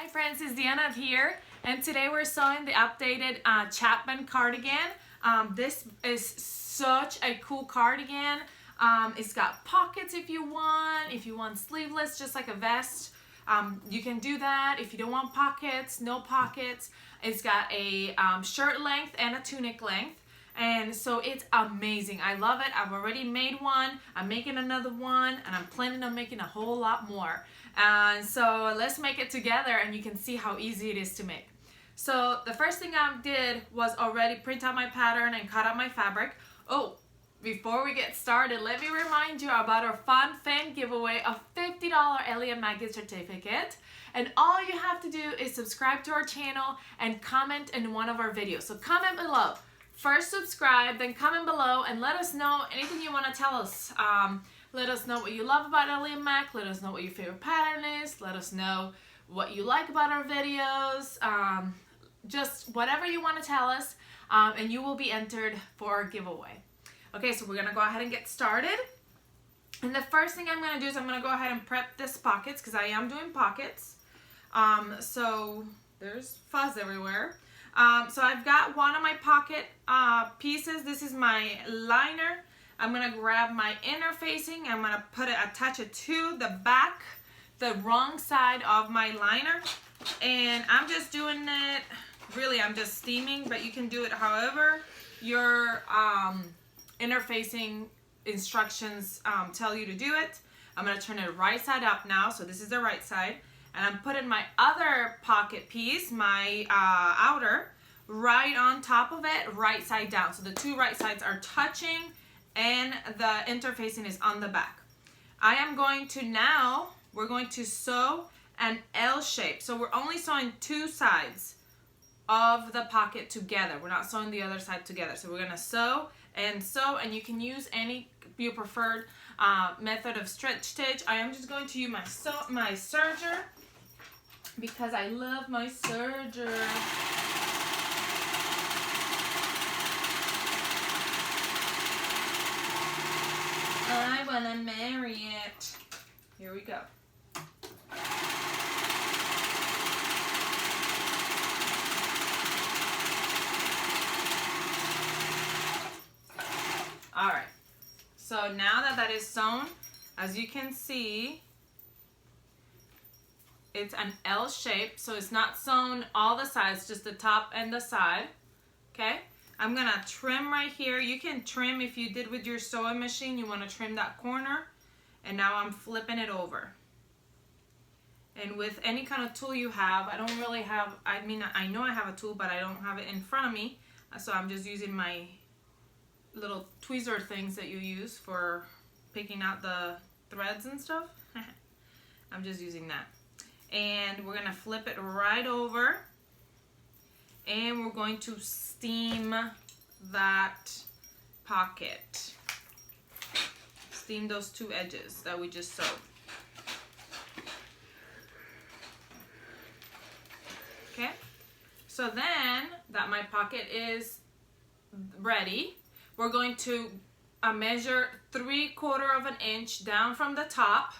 Hi friends, it's Deanna here, and today we're sewing the updated Chapman cardigan. This is such a cool cardigan. It's got pockets if you want sleeveless, just like a vest. You can do that. If you don't want pockets, no pockets. It's got a shirt length and a tunic length. And so it's amazing. I love it. I've already made one. I'm making another one, and I'm planning on making a whole lot more. And so let's make it together, and you can see how easy it is to make. So the first thing I did was already print out my pattern and cut out my fabric. Oh, before we get started, let me remind you about our fun fan giveaway of $50 Ellie and Maggie certificate. And all you have to do is subscribe to our channel and comment in one of our videos. So comment below. First subscribe, then comment below and let us know anything you want to tell us. Let us know what you love about Ellie and Mac. Let us know what your favorite pattern is. Let us know what you like about our videos. Just whatever you want to tell us, and you will be entered for our giveaway. Okay, so we're going to go ahead and get started. And the first thing I'm going to do is I'm going to go ahead and prep this pockets because I am doing pockets. So there's fuzz everywhere. So I've got one of my pocket pieces. This is my liner. I'm gonna grab my inner facing. I'm gonna attach it to the back, the wrong side of my liner. And I'm just doing it, really I'm just steaming, but you can do it however your inner facing instructions tell you to do it. I'm gonna turn it right side up now. So this is the right side. And I'm putting my other pocket piece, my outer, right on top of it, right side down. So the two right sides are touching and the interfacing is on the back. I am going to now, we're going to sew an L shape. So we're only sewing two sides of the pocket together. We're not sewing the other side together. So we're gonna sew, and you can use any your preferred method of stretch stitch. I am just going to use my serger because I love my serger. I wanna marry it. Here we go. All right. So now that is sewn, as you can see, it's an L shape. So it's not sewn all the sides, just the top and the side. Okay. I'm gonna trim right here. You can trim if you did with your sewing machine. You wanna trim that corner. And now I'm flipping it over. And with any kind of tool you have, I don't really have, I mean, I know I have a tool, but I don't have it in front of me. So I'm just using my little tweezer things that you use for picking out the threads and stuff. I'm just using that. And we're gonna flip it right over. And we're going to steam that pocket. Steam those two edges that we just sewed. Okay, so then that my pocket is ready, we're going to measure 3/4 of an inch down from the top.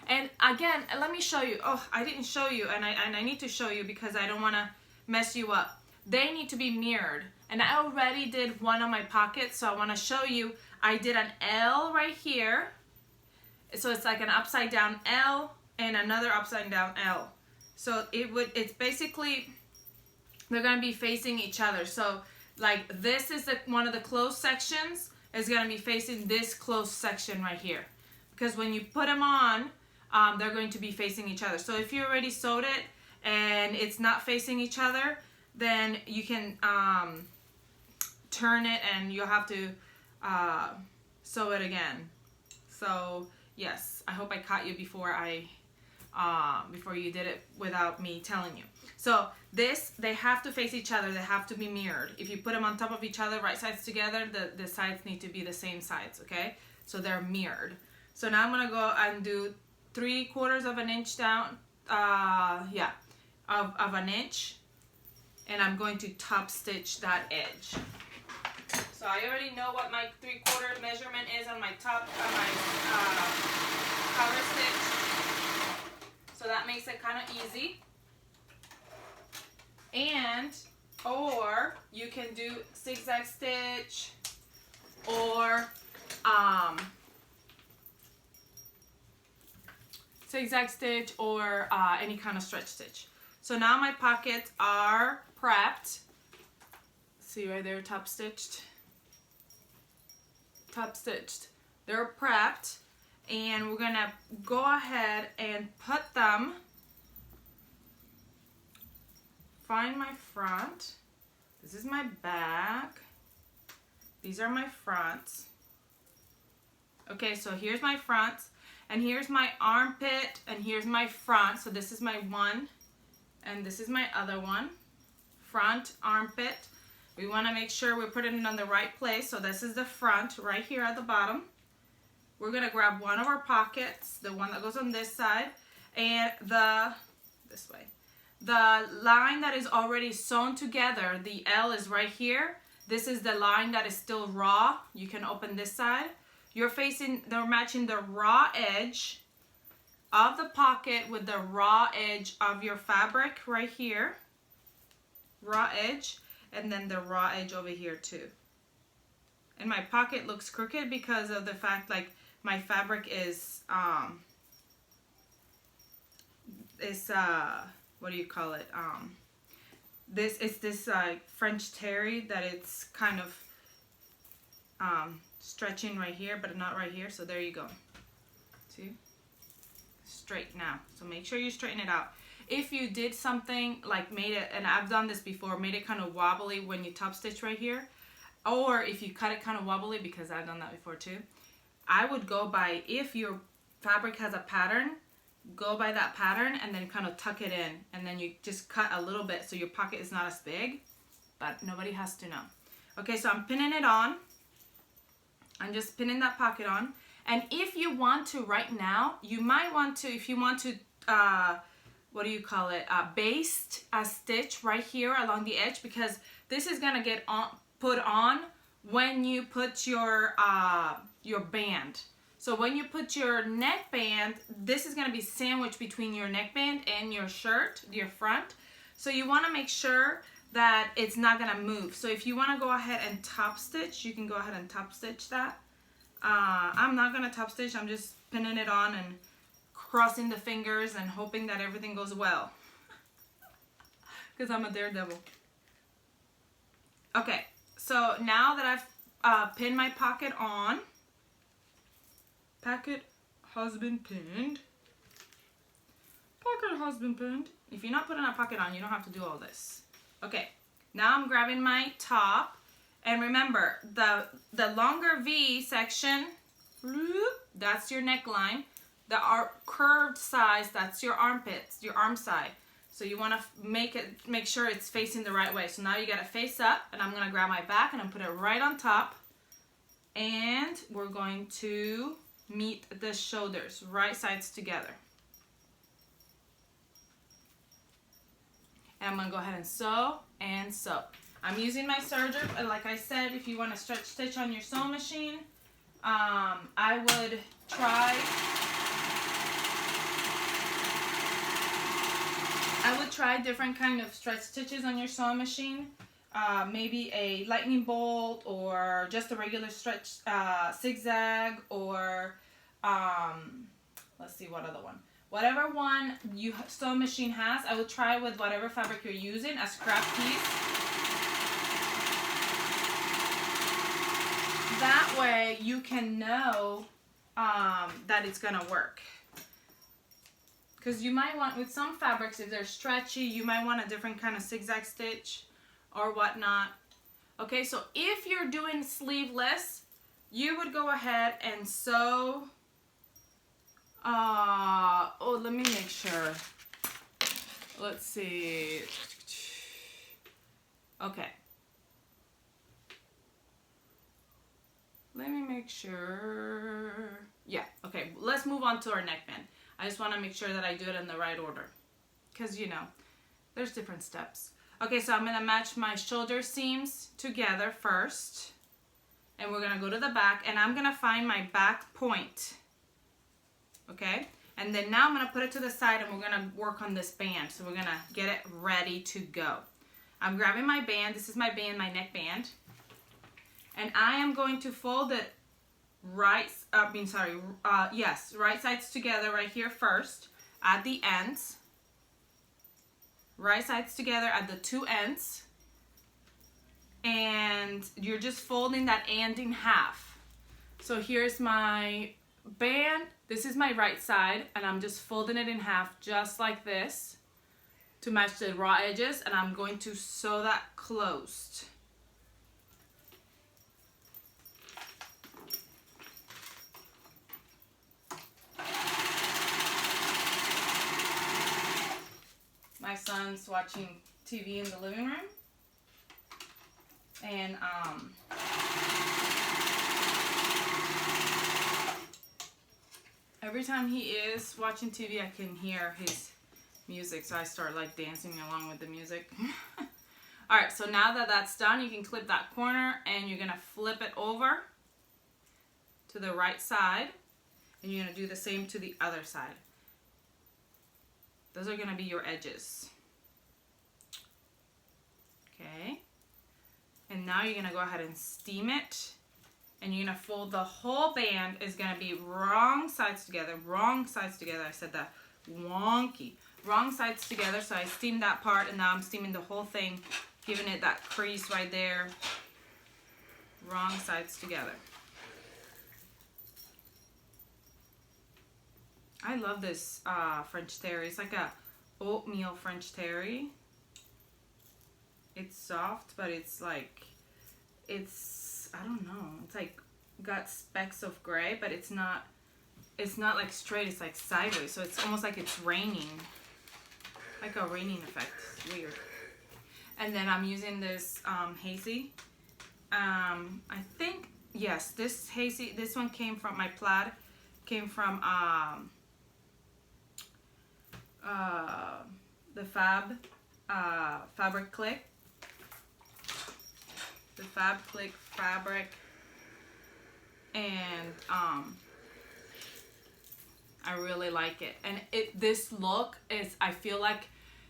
And again, let me show you. Oh, I didn't show you, and I need to show you because I don't want to mess you up. They need to be mirrored, and I already did one of my pockets, so I want to show you. I did an L right here, so it's like an upside down L and another upside down L. So it's basically, they're going to be facing each other. So like this is one of the closed sections is going to be facing this closed section right here, because when you put them on, they're going to be facing each other. So if you already sewed it and it's not facing each other, then you can turn it and you'll have to sew it again. So yes, I hope I caught you before you did it without me telling you. So they have to face each other. They have to be mirrored. If you put them on top of each other, right sides together, the sides need to be the same sides, okay? So they're mirrored. So now I'm gonna go and do 3/4 of an inch down, of an inch. And I'm going to top stitch that edge. So I already know what my 3/4 measurement is on my top, on my cover stitch. So that makes it kind of easy. Or you can do zigzag stitch or any kind of stretch stitch. So now my pockets are prepped. See right there, top stitched. They're prepped, and we're gonna go ahead and put them. Find my front. This is my back. These are my fronts. Okay, so here's my front, and here's my armpit, and here's my front. So this is my one, and this is my other one. Front, armpit. We want to make sure we're putting it on the right place. So this is the front right here at the bottom. We're going to grab one of our pockets, the one that goes on this side, and this way. The line that is already sewn together, the L is right here. This is the line that is still raw. You can open this side. They're matching the raw edge of the pocket with the raw edge of your fabric right here. Raw edge, and then the raw edge over here too. And my pocket looks crooked because of the fact like my fabric is what do you call it? This French terry that it's kind of stretching right here, but not right here. So there you go. See? Straight now. So make sure you straighten it out. If you did something like made it, and I've done this before, made it kind of wobbly when you top stitch right here, or if you cut it kind of wobbly, because I've done that before too, I would go by, if your fabric has a pattern, go by that pattern and then kind of tuck it in, and then you just cut a little bit so your pocket is not as big, but nobody has to know. Okay, so I'm pinning it on. I'm just pinning that pocket on. And if you want to right now, you might want to, if you want to, what do you call it, baste a stitch right here along the edge, because this is gonna get put on when you put your band. So when you put your neckband, this is gonna be sandwiched between your neckband and your shirt, your front. So you wanna make sure that it's not gonna move. So if you wanna go ahead and top stitch, you can go ahead and top stitch that. I'm not gonna top stitch, I'm just pinning it on and crossing the fingers and hoping that everything goes well. Because I'm a daredevil. Okay, so now that I've pinned my pocket on, pocket has been pinned. Pocket has been pinned. If you're not putting a pocket on, you don't have to do all this. Okay, now I'm grabbing my top. And remember, the longer V section, that's your neckline. The curved size, that's your armpits, your arm side. So you want to make sure it's facing the right way. So now you got to face up, and I'm going to grab my back and I'm put it right on top. And we're going to meet the shoulders, right sides together. And I'm going to go ahead and sew and sew. I'm using my serger, like I said, if you want to stretch stitch on your sewing machine, I would try different kind of stretch stitches on your sewing machine. Maybe a lightning bolt, or just a regular stretch zigzag, or let's see what other one. Whatever one your sewing machine has, I would try with whatever fabric you're using, a scrap piece. That way you can know that it's gonna work. Because you might want, with some fabrics, if they're stretchy, you might want a different kind of zigzag stitch or whatnot. Okay, so if you're doing sleeveless, you would go ahead and sew. Oh, let me make sure. Let's see. Okay. Let me make sure. Yeah, okay, let's move on to our neckband. I just want to make sure that I do it in the right order, because you know, there's different steps. Okay, so I'm going to match my shoulder seams together first, and we're going to go to the back, and I'm going to find my back point. Okay, and then now I'm going to put it to the side, and we're going to work on this band. So we're going to get it ready to go. I'm grabbing my band. This is my band, my neck band. And I am going to fold it right sides together right here first at the ends. Right sides together at the two ends. And you're just folding that end in half. So here's my band. This is my right side, and I'm just folding it in half just like this to match the raw edges, and I'm going to sew that closed. My son's watching TV in the living room, and every time he is watching TV, I can hear his music, so I start like dancing along with the music. All right, so now that that's done, you can clip that corner, and you're gonna flip it over to the right side, and you're gonna do the same to the other side. Those are gonna be your edges. Okay, and now you're gonna go ahead and steam it, and you're gonna fold the whole band. Is gonna be wrong sides together, wrong sides together. I said that wonky. Wrong sides together, so I steamed that part, and now I'm steaming the whole thing, giving it that crease right there. Wrong sides together. I love this French terry. It's like a oatmeal French terry. It's soft, but it's like, I don't know, it's like got specks of gray, but it's not like straight, it's like sideways, so it's almost like it's raining. Like a raining effect. It's weird. And then I'm using this hazy. I think, yes, this hazy, this one came from my plaid, came from the Fabric Click. The Fab Click fabric. And I really like it. And this look is, I feel like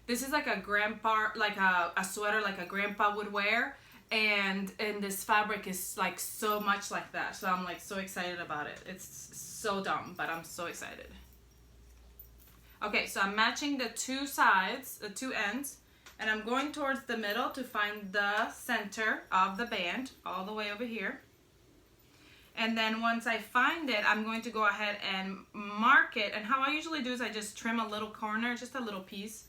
this is like a grandpa, like a sweater like a grandpa would wear, and this fabric is like so much like that. So I'm like so excited about it. It's so dumb, but I'm so excited. Okay, so I'm matching the two sides, the two ends, and I'm going towards the middle to find the center of the band all the way over here. And then once I find it, I'm going to go ahead and mark it. And how I usually do is I just trim a little corner, just a little piece.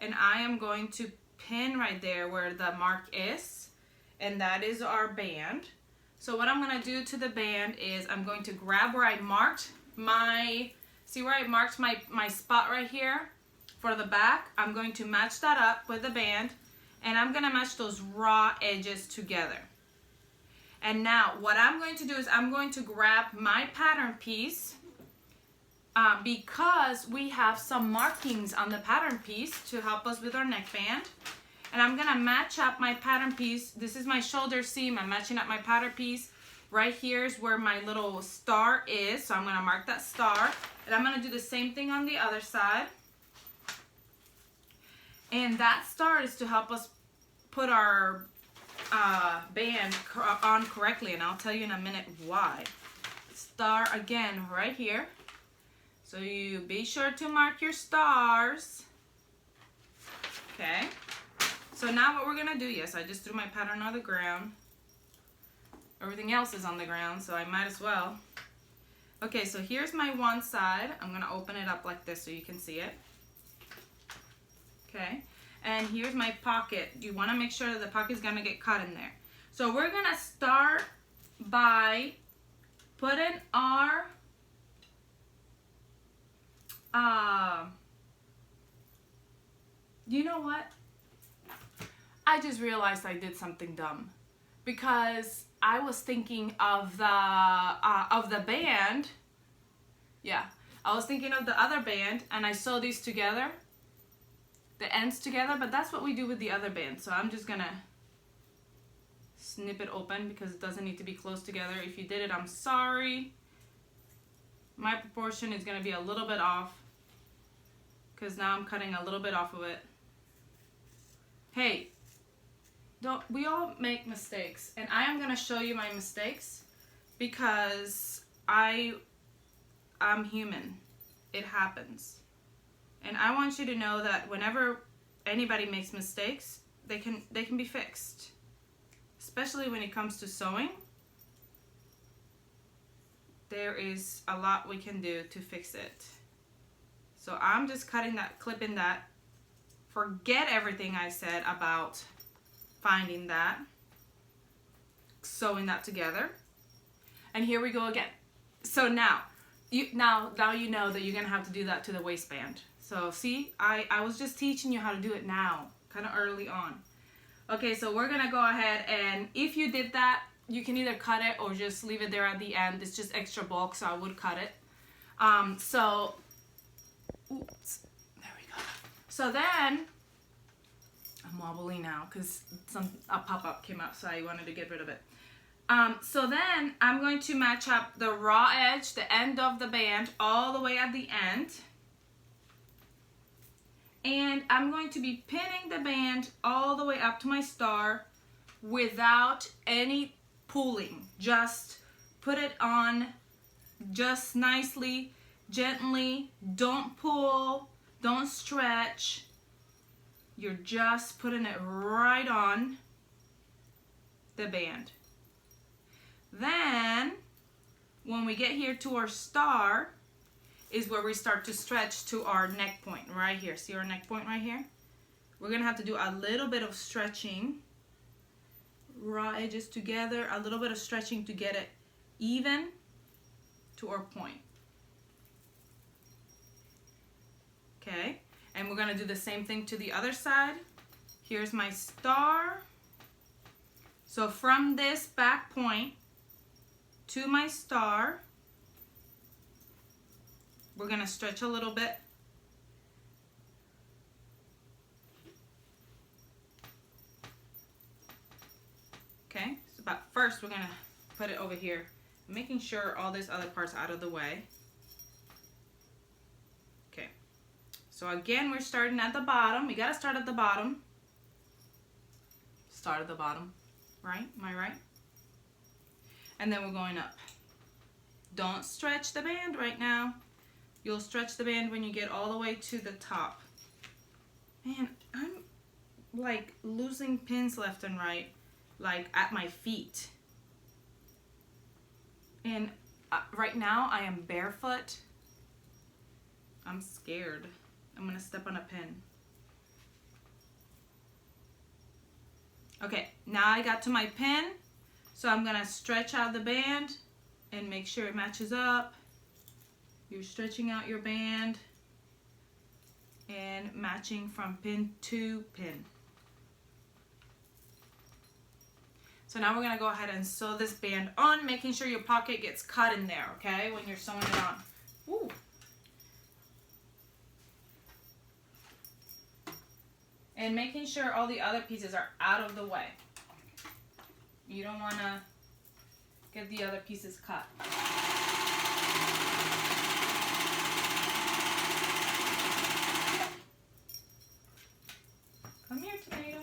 And I am going to pin right there where the mark is. And that is our band. So what I'm going to do to the band is I'm going to grab where I marked my, see where I marked my spot right here for the back? I'm going to match that up with the band. And I'm going to match those raw edges together. And now what I'm going to do is I'm going to grab my pattern piece because we have some markings on the pattern piece to help us with our neckband. And I'm going to match up my pattern piece. This is my shoulder seam. I'm matching up my pattern piece. Right here is where my little star is. So I'm going to mark that star. And I'm going to do the same thing on the other side. And that star is to help us put our band on correctly, and I'll tell you in a minute why. Star again right here, so you be sure to mark your stars. Okay, so now what we're gonna do, yes, I just threw my pattern on the ground. Everything else is on the ground, so I might as well. Okay, so here's my one side. I'm gonna open it up like this so you can see it. Okay. And here's my pocket. You want to make sure that the pocket's going to get cut in there. So we're going to start by putting our you know what? I just realized I did something dumb because I was thinking of the band. Yeah, I was thinking of the other band, and I sew these together. The ends together, but that's what we do with the other band. So I'm just gonna snip it open because it doesn't need to be close together. If you did it, I'm sorry. My proportion is gonna be a little bit off because now I'm cutting a little bit off of it. Hey, we all make mistakes, and I am gonna show you my mistakes because I'm human. It happens. And I want you to know that whenever anybody makes mistakes, they can be fixed. Especially when it comes to sewing. There is a lot we can do to fix it. So I'm just cutting that, clipping that. Forget everything I said about finding that, sewing that together. And here we go again. So now you know that you're gonna have to do that to the waistband. So see, I was just teaching you how to do it now, kind of early on. Okay, so we're gonna go ahead, and if you did that, you can either cut it or just leave it there at the end. It's just extra bulk, so I would cut it. So, oops, there we go. So then, I'm wobbly now because a pop-up came up, so I wanted to get rid of it. So then I'm going to match up the raw edge, the end of the band, all the way at the end. And I'm going to be pinning the band all the way up to my star without any pulling. Just put it on just nicely, gently. Don't pull, don't stretch. You're just putting it right on the band. Then, when we get here to our star, is where we start to stretch to our neck point right here. See our neck point right here? We're gonna have to do a little bit of stretching. Raw edges together, a little bit of stretching to get it even to our point. Okay, and we're gonna do the same thing to the other side. Here's my star. So from this back point to my star, we're gonna stretch a little bit. Okay, so but first we're gonna put it over here, making sure all this other part's out of the way. Okay, so again, we're starting at the bottom. We gotta start at the bottom. Start at the bottom, right? Am I right? And then we're going up. Don't stretch the band right now. You'll stretch the band when you get all the way to the top. Man, I'm like losing pins left and right, like at my feet. And right now I am barefoot. I'm scared. I'm gonna step on a pin. Okay, now I got to my pin, so I'm gonna stretch out the band and make sure it matches up. You're stretching out your band and matching from pin to pin. So now we're gonna go ahead and sew this band on, making sure your pocket gets cut in there, okay, when you're sewing it on. Woo. And making sure all the other pieces are out of the way. You don't wanna get the other pieces cut. Come here, tomato.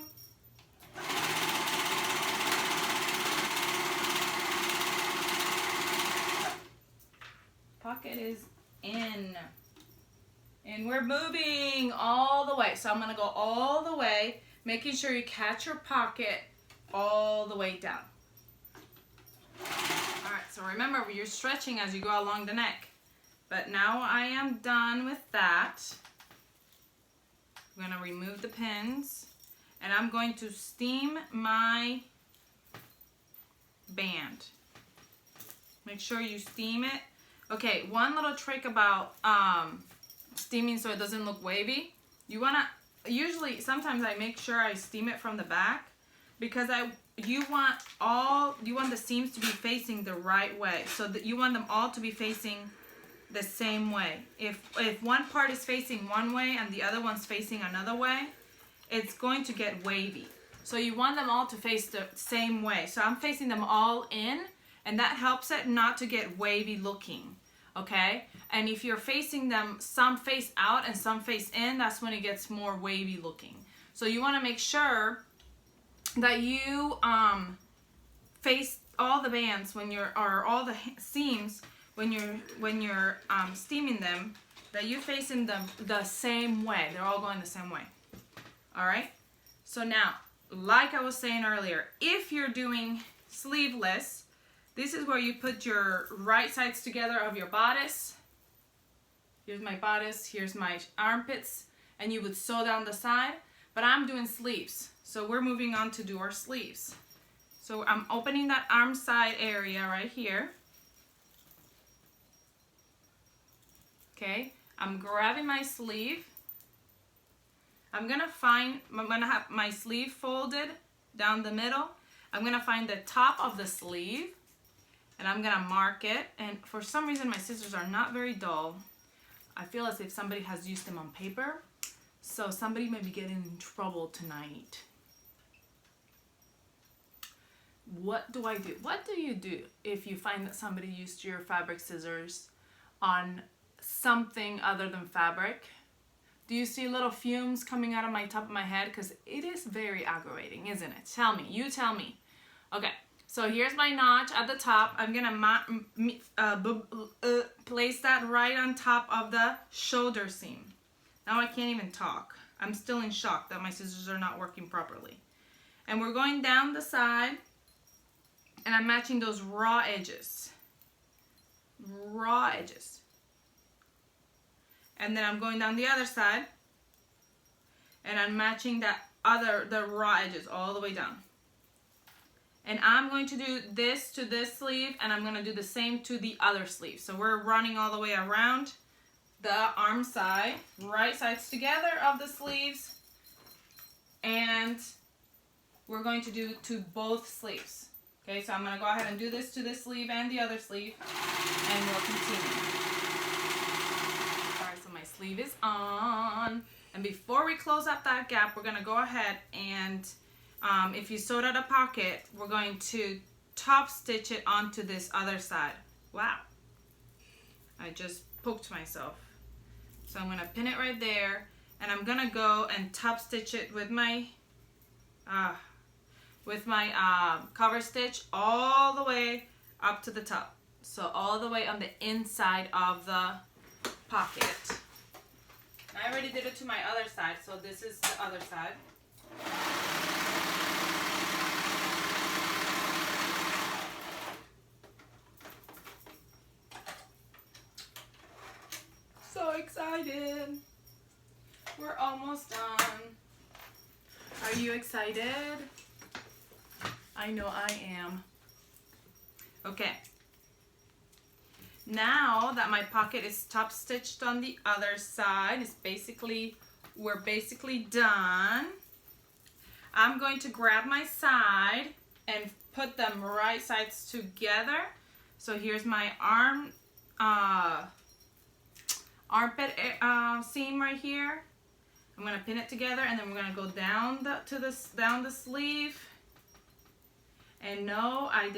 Pocket is in. And we're moving all the way. So I'm gonna go all the way, making sure you catch your pocket all the way down. All right, so remember, you're stretching as you go along the neck. But now I am done with that. I'm gonna remove the pins, and I'm going to steam my band. Make sure you steam it. Okay, one little trick about steaming so it doesn't look wavy. You wanna, usually, sometimes I make sure I steam it from the back because you want the seams to be facing the right way. So that you want them all to be facing the same way. If one part is facing one way and the other one's facing another way, it's going to get wavy. So you want them all to face the same way. So I'm facing them all in, and that helps it not to get wavy looking, okay? And if you're facing them, some face out and some face in, that's when it gets more wavy looking. So you wanna make sure that you face all the bands when you're, or all the seams when you're steaming them, that you facing them the same way. They're all going the same way. All right. So now, like I was saying earlier, if you're doing sleeveless, this is where you put your right sides together of your bodice. Here's my bodice, here's my armpits, and you would sew down the side, but I'm doing sleeves. So we're moving on to do our sleeves. So I'm opening that arm side area right here. Okay, I'm grabbing my sleeve. I'm gonna have my sleeve folded down the middle. I'm gonna find the top of the sleeve and I'm gonna mark it. And for some reason my scissors are not very dull. I feel as if somebody has used them on paper. So somebody may be getting in trouble tonight. What do I do? What do you do if you find that somebody used your fabric scissors on something other than fabric? Do you see little fumes coming out of my top of my head? Because it is very aggravating, isn't it? Tell me. You tell me. Okay, so here's my notch at the top. I'm going to place that right on top of the shoulder seam. Now I can't even talk. I'm still in shock that my scissors are not working properly. And we're going down the side, and I'm matching those raw edges. Raw edges. And then I'm going down the other side, and I'm matching the raw edges all the way down. And I'm going to do this to this sleeve, and I'm going to do the same to the other sleeve. So we're running all the way around the arm side, right sides together of the sleeves, and we're going to do to both sleeves. Okay, so I'm going to go ahead and do this to this sleeve and the other sleeve, and we'll continue. Alright, so my sleeve is on, and before we close up that gap, we're going to go ahead and if you sewed out a pocket, we're going to top stitch it onto this other side. Wow, I just poked myself. So I'm going to pin it right there, and I'm going to go and top stitch it with my cover stitch all the way up to the top. So all the way on the inside of the pocket. I already did it to my other side, so this is the other side. So excited. We're almost done. Are you excited? I know I am. Okay. Now that my pocket is top stitched on the other side, we're basically done. I'm going to grab my side and put them right sides together. So here's my armpit seam right here. I'm going to pin it together, and then we're going to go down down the sleeve. And no, I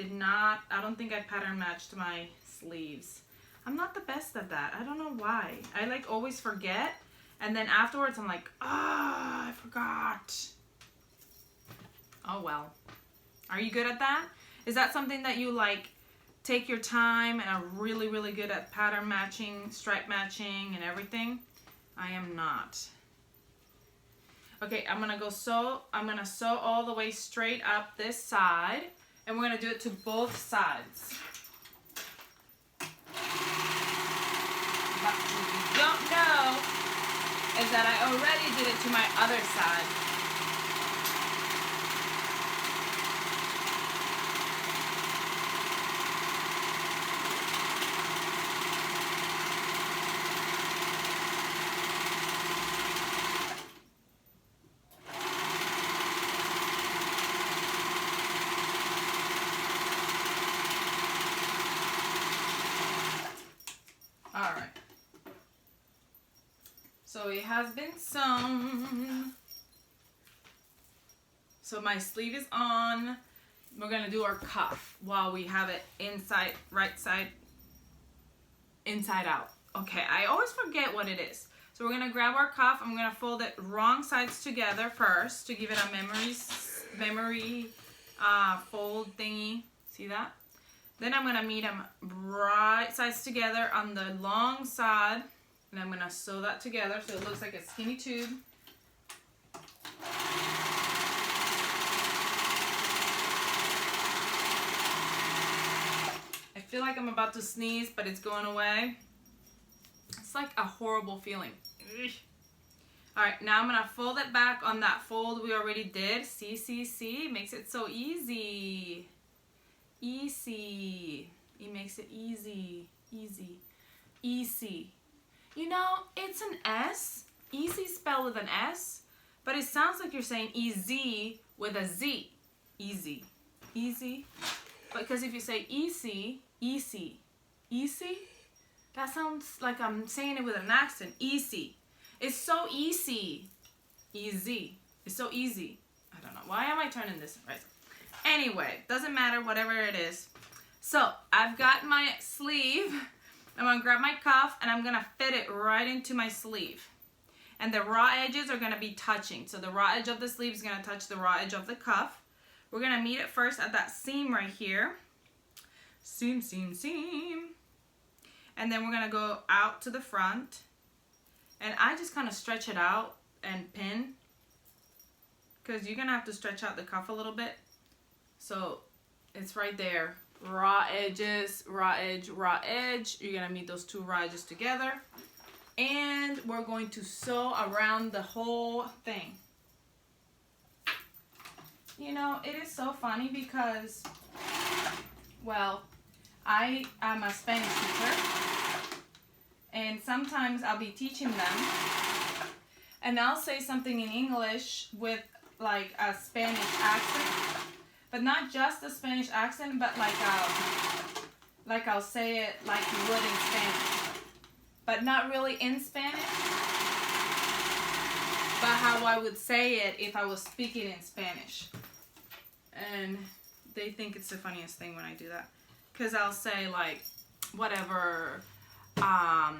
don't think I pattern matched my sleeves. I'm not the best at that. I don't know why. I like always forget, and then afterwards I'm like, I forgot. Oh well. Are you good at that? Is that something that you like take your time and are really, really good at pattern matching, stripe matching, and everything? I am not. Okay, I'm gonna sew all the way straight up this side, and we're gonna do it to both sides. But what you don't know is that I already did it to my other side. So it has been sewn. So my sleeve is on. We're gonna do our cuff while we have it inside, right side, inside out. Okay, I always forget what it is. So we're gonna grab our cuff. I'm gonna fold it wrong sides together first to give it a memory memory fold thingy. See that? Then I'm gonna meet them right sides together on the long side, and I'm gonna sew that together so it looks like a skinny tube. I feel like I'm about to sneeze, but it's going away. It's like a horrible feeling. Alright, now I'm gonna fold it back on that fold we already did. See, makes it so easy. Easy. It makes it easy. Easy. You know, it's an S. Easy spelled with an S, but it sounds like you're saying easy with a Z. Easy. Because if you say easy, that sounds like I'm saying it with an accent. Easy. It's so easy. It's so easy. I don't know. Why am I turning this right? Anyway, doesn't matter, whatever it is. So, I've got my sleeve. I'm going to grab my cuff and I'm going to fit it right into my sleeve. And the raw edges are going to be touching. So, the raw edge of the sleeve is going to touch the raw edge of the cuff. We're going to meet it first at that seam right here. Seam. And then we're going to go out to the front. And I just kind of stretch it out and pin. Because you're going to have to stretch out the cuff a little bit. So it's right there. Raw edges, raw edge. You're going to meet those two raw edges together. And we're going to sew around the whole thing. You know, it is so funny because, well, I am a Spanish teacher. And sometimes I'll be teaching them. And I'll say something in English with like a Spanish accent. But not just a Spanish accent, but like I'll say it like you would in Spanish. But not really in Spanish. But how I would say it if I was speaking in Spanish. And they think it's the funniest thing when I do that. Because I'll say like, whatever, I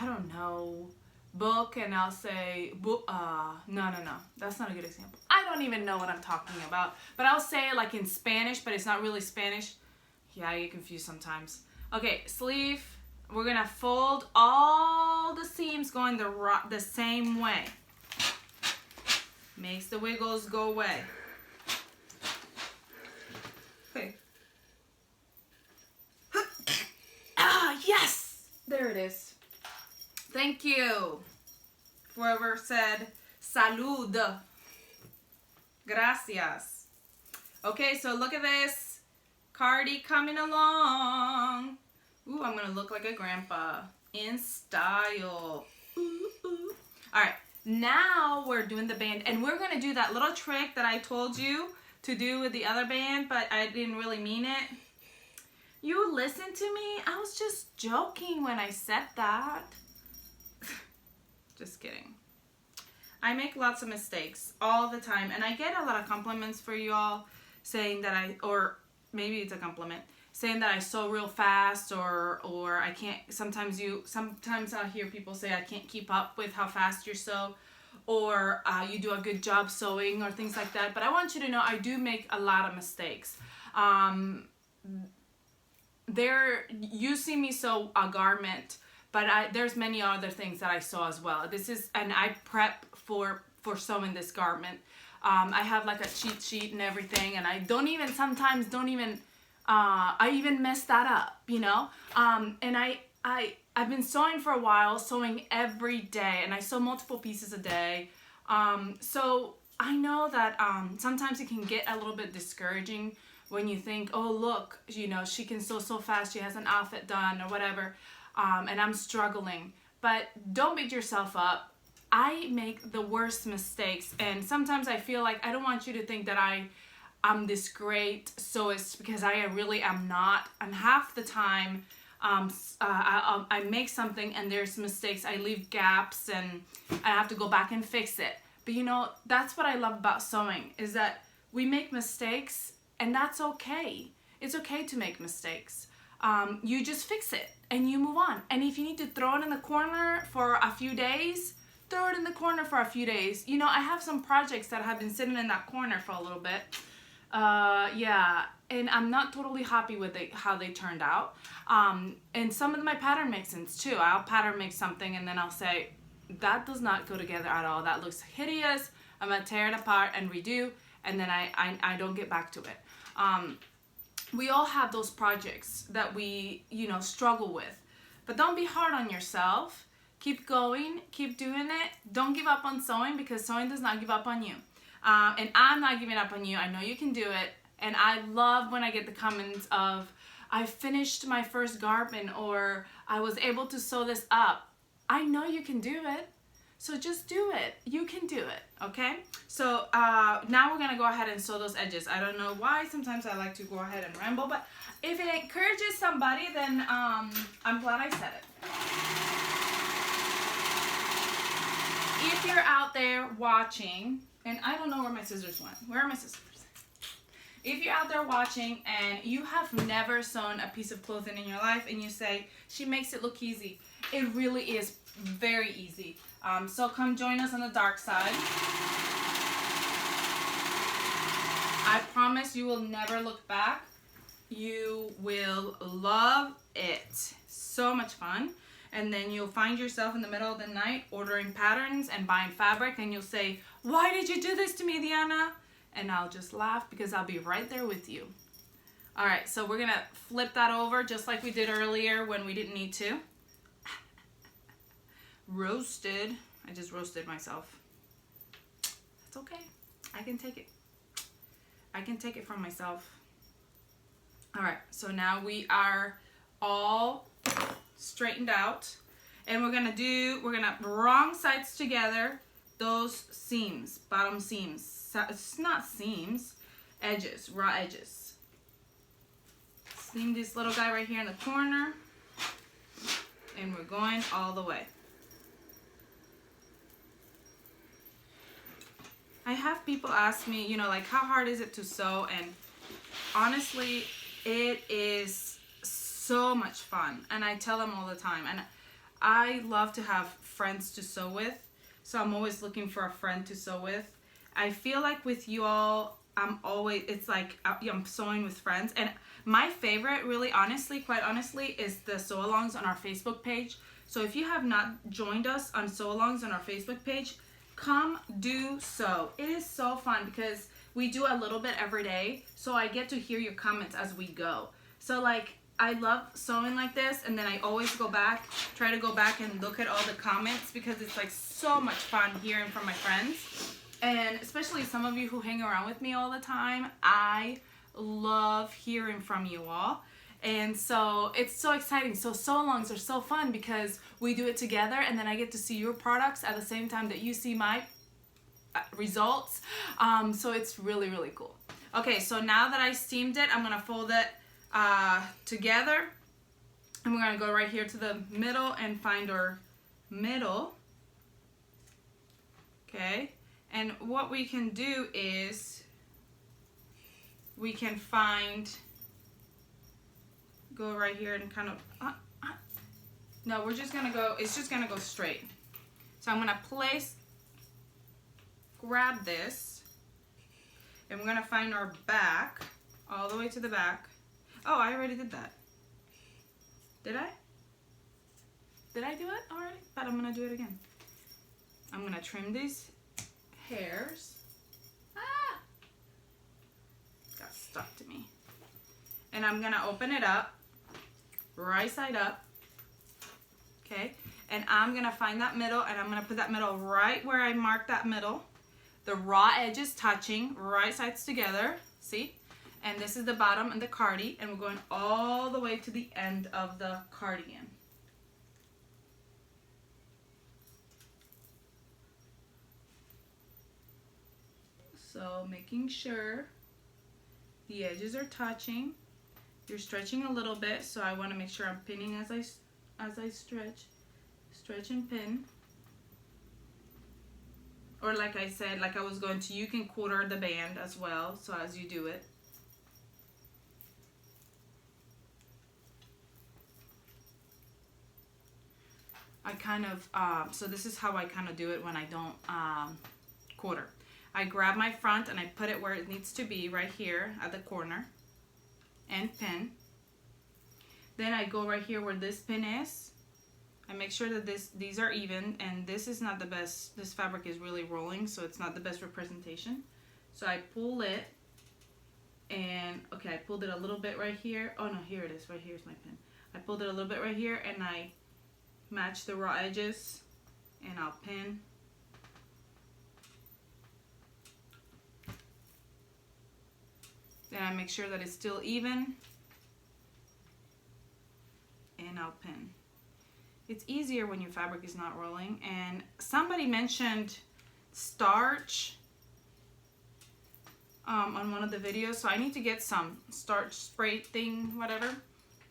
don't know, book, and I'll say, no, that's not a good example. I don't even know what I'm talking about, but I'll say it like in Spanish, but it's not really Spanish. Yeah, I get confused sometimes. Okay, sleeve, we're gonna fold all the seams going the same way. Makes the wiggles go away. Okay. Yes! There it is. Thank you. Whoever said salud. Gracias. Okay, so look at this. Cardi coming along. Ooh, I'm going to look like a grandpa. In style. Ooh. Alright, now we're doing the band. And we're going to do that little trick that I told you to do with the other band, but I didn't really mean it. You listen to me? I was just joking when I said that. Just kidding. I make lots of mistakes all the time, and I get a lot of compliments for you all saying that or maybe it's a compliment, saying that I sew real fast, or I can't. Sometimes I'll hear people say I can't keep up with how fast you sew, or you do a good job sewing, or things like that. But I want you to know I do make a lot of mistakes. You see me sew a garment, but there's many other things that I sew as well. And I prep for sewing this garment. I have like a cheat sheet and everything, and I even mess that up, you know. And I've been sewing for a while, sewing every day, and I sew multiple pieces a day. So I know that sometimes it can get a little bit discouraging when you think, oh look, you know, she can sew so fast, she has an outfit done or whatever, and I'm struggling. But don't beat yourself up. I make the worst mistakes, and sometimes I feel like I don't want you to think that I'm this great sewist, because I really am not. And half the time I make something and there's mistakes, I leave gaps, and I have to go back and fix it. But you know, that's what I love about sewing, is that we make mistakes, and that's okay. It's okay to make mistakes. You just fix it and you move on. And if you need to throw it in the corner for a few days, throw it in the corner for a few days. You know, I have some projects that have been sitting in that corner for a little bit. Yeah, and I'm not totally happy with how they turned out. And some of my pattern mix-ins too. I'll pattern mix something and then I'll say, that does not go together at all. That looks hideous. I'm gonna tear it apart and redo, and then I don't get back to it. We all have those projects that we, you know, struggle with. But don't be hard on yourself. Keep going, keep doing it. Don't give up on sewing, because sewing does not give up on you. And I'm not giving up on you. I know you can do it. And I love when I get the comments of, I finished my first garment, or I was able to sew this up. I know you can do it. So just do it. You can do it, okay? So now we're gonna go ahead and sew those edges. I don't know why sometimes I like to go ahead and ramble, but if it encourages somebody, then I'm glad I said it. If you're out there watching, and I don't know where my scissors went. Where are my scissors? If you're out there watching and you have never sewn a piece of clothing in your life and you say, she makes it look easy, it really is very easy. So come join us on the dark side. I promise you will never look back. You will love it. So much fun. And then you'll find yourself in the middle of the night ordering patterns and buying fabric, and you'll say, why did you do this to me, Diana? And I'll just laugh, because I'll be right there with you. All right, so we're gonna flip that over just like we did earlier when we didn't need to. Roasted. I just roasted myself. It's okay. I can take it. I can take it from myself. All right, so now we are all straightened out, and we're gonna wrong sides together those seams, bottom seams. It's not seams, edges, raw edges. Seam this little guy right here in the corner, and we're going all the way. I have people ask me, you know, like, how hard is it to sew? And honestly, it is so much fun. And I tell them all the time. And I love to have friends to sew with. So I'm always looking for a friend to sew with. I feel like with you all, it's like I'm sewing with friends. And my favorite, really honestly, quite honestly, is the sew-alongs on our Facebook page. So if you have not joined us on sew-alongs on our Facebook page, come do so. It is so fun because we do a little bit every day, so I get to hear your comments as we go. So like, I love sewing like this, and then I always try to go back and look at all the comments, because it's like so much fun hearing from my friends, and especially some of you who hang around with me all the time. I love hearing from you all. And so it's so exciting. So sew-alongs are so fun because we do it together, and then I get to see your products at the same time that you see my results. So it's really, really cool. Okay, so now that I steamed it, I'm gonna fold it together, and we're gonna go right here to the middle and find our middle. Okay, and what we can do is we can go right here and kind of, no, we're just gonna go, it's just gonna go straight. So I'm gonna grab this, and we're gonna find our back, all the way to the back. Oh, I already did that. Did I? Did I do it already? But I'm gonna do it again. I'm gonna trim these hairs. Got stuck to me. And I'm gonna open it up, right side up, okay? And I'm gonna find that middle, and I'm gonna put that middle right where I marked that middle. The raw edges touching, right sides together, see? And this is the bottom and the cardi, and we're going all the way to the end of the cardigan. So making sure the edges are touching. You're stretching a little bit, so I want to make sure I'm pinning as I stretch and pin. Or like I said, like I was going to, you can quarter the band as well, so as you do it. I kind of, so this is how I kind of do it when I don't quarter. I grab my front and I put it where it needs to be, right here at the corner, and pin. Then I go right here where this pin is. I make sure that these are even, and this is not the best, this fabric is really rolling, so it's not the best representation. So I pull it, and okay, I pulled it a little bit right here. Oh no, here it is, right here's my pin. I pulled it a little bit right here, and I match the raw edges, and I'll pin. Then I make sure that it's still even, and I'll pin. It's easier when your fabric is not rolling. And somebody mentioned starch on one of the videos, so I need to get some starch spray thing, whatever,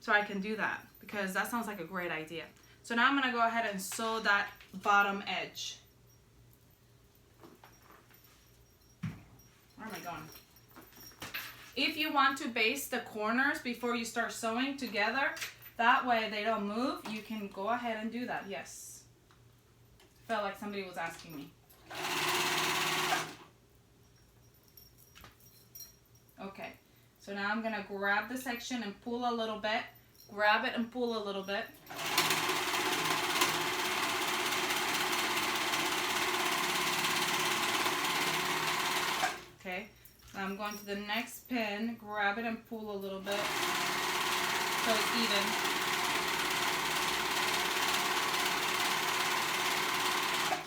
so I can do that, because that sounds like a great idea. So now I'm gonna go ahead and sew that bottom edge. Where am I going? If you want to baste the corners before you start sewing together, that way they don't move, you can go ahead and do that, yes. Felt like somebody was asking me. Okay, so now I'm gonna grab the section and pull a little bit, grab it and pull a little bit. Okay, now I'm going to the next pin, grab it and pull a little bit so it's even.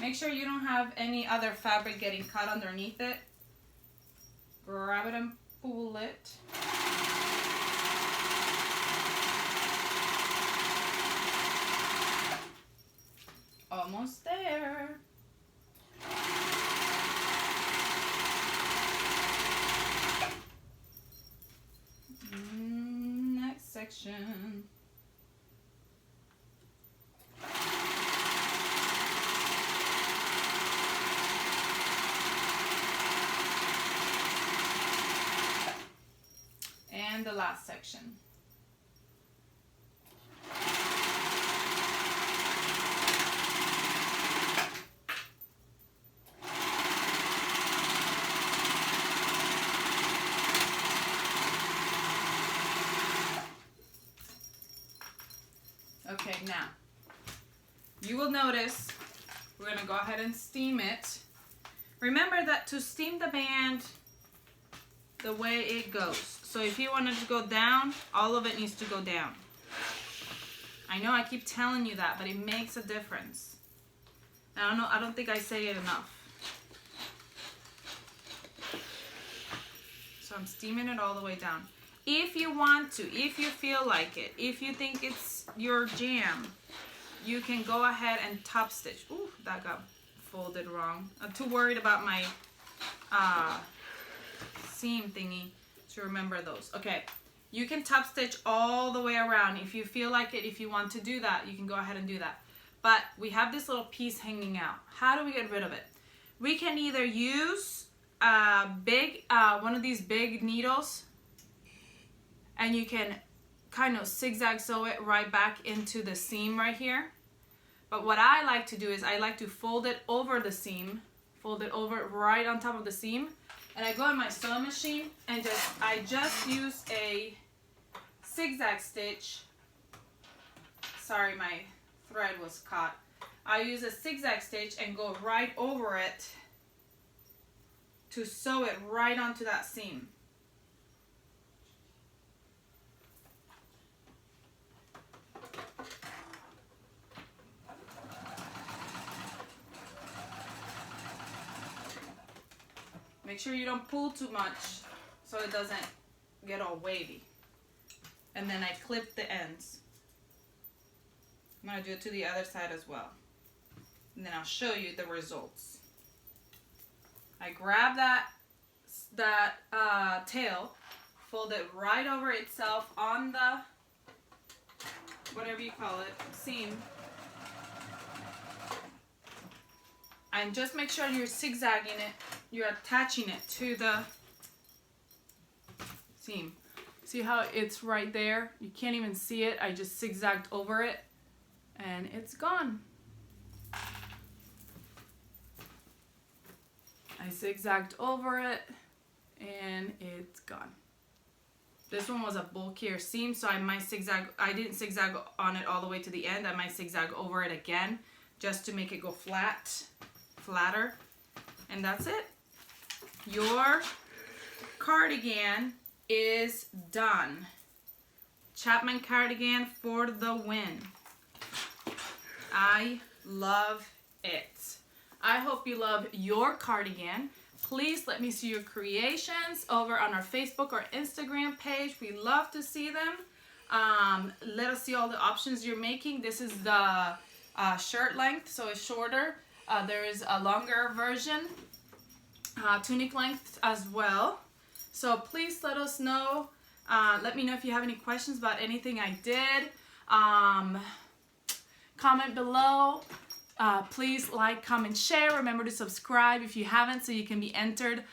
Make sure you don't have any other fabric getting cut underneath it. Grab it and pull it. Almost there. Next section. And the last section. Okay, now you will notice we're going to go ahead and steam it. Remember that to steam the band the way it goes. So if you want it to go down, all of it needs to go down. I know I keep telling you that, but it makes a difference. I don't think I say it enough. So I'm steaming it all the way down. If you want to, if you feel like it, if you think it's your jam, you can go ahead and top stitch. Ooh, that got folded wrong. I'm too worried about my seam thingy to remember those. Okay, you can top stitch all the way around if you feel like it. If you want to do that, you can go ahead and do that. But we have this little piece hanging out. How do we get rid of it? We can either use one of these big needles, and you can kind of zigzag sew it right back into the seam right here. But what I like to do is I like to fold it over the seam, fold it over right on top of the seam, and I go in my sewing machine and I just use a zigzag stitch. Sorry, my thread was caught. I use a zigzag stitch and go right over it to sew it right onto that seam. Make sure you don't pull too much so it doesn't get all wavy. And then I clip the ends. I'm going to do it to the other side as well. And then I'll show you the results. I grab that tail, fold it right over itself on the, whatever you call it, seam. And just make sure you're zigzagging it, you're attaching it to the seam. See how it's right there? You can't even see it. I just zigzagged over it and it's gone. I zigzagged over it and it's gone. This one was a bulkier seam, so I might zigzag. I didn't zigzag on it all the way to the end. I might zigzag over it again just to make it go flatter. And that's it. Your cardigan is done. Chapman Cardigan for the win. I love it. I hope you love your cardigan. Please let me see your creations over on our Facebook or Instagram page. We love to see them. Let us see all the options you're making. This is the shirt length, so it's shorter. There is a longer version, tunic length as well. So please let us know. Let me know if you have any questions about anything I did. Comment below. Please like, comment, share. Remember to subscribe if you haven't so you can be entered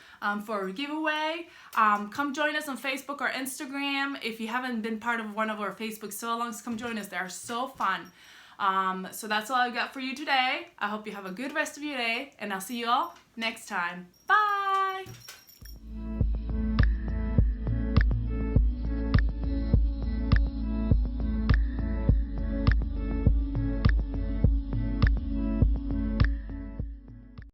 for a giveaway. Come join us on Facebook or Instagram. If you haven't been part of one of our Facebook sew-alongs, come join us. They are so fun. So that's all I've got for you today. I hope you have a good rest of your day, and I'll see you all next time. Bye!